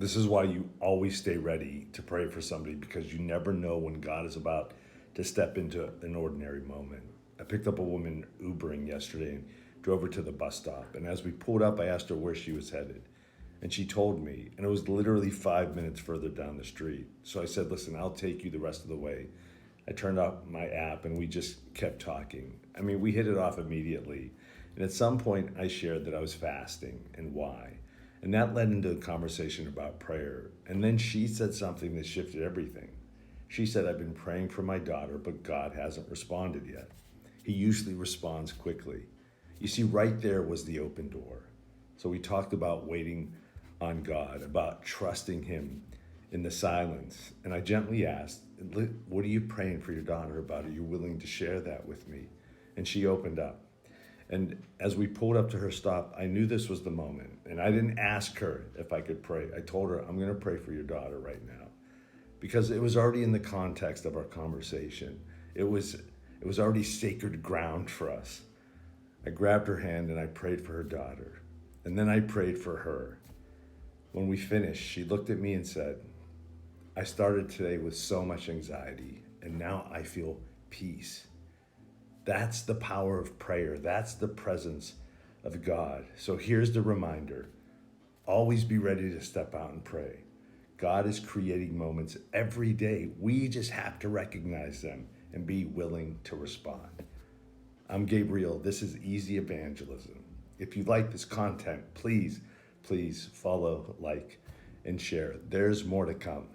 This is why you always stay ready to pray for somebody, because you never know when God is about to step into an ordinary moment. I picked up a woman Ubering yesterday and drove her to the bus stop. And as we pulled up, I asked her where she was headed. And she told me, and it was literally 5 minutes further down the street. So I said, listen, I'll take you the rest of the way. I turned off my app and we just kept talking. I mean, we hit it off immediately. And at some point, I shared that I was fasting and why. And that led into a conversation about prayer. And then she said something that shifted everything. She said, I've been praying for my daughter, but God hasn't responded yet. He usually responds quickly. You see, right there was the open door. So we talked about waiting on God, about trusting Him in the silence. And I gently asked, what are you praying for your daughter about? Are you willing to share that with me? And she opened up. And as we pulled up to her stop, I knew this was the moment. And I didn't ask her if I could pray. I told her, I'm going to pray for your daughter right now. Because it was already in the context of our conversation. It was already sacred ground for us. I grabbed her hand and I prayed for her daughter. And then I prayed for her. When we finished, she looked at me and said, I started today with so much anxiety, and now I feel peace. That's the power of prayer. That's the presence of God. So here's the reminder. Always be ready to step out and pray. God is creating moments every day. We just have to recognize them and be willing to respond. I'm Gabriel. This is Easy Evangelism. If you like this content, please follow, like, and share. There's more to come.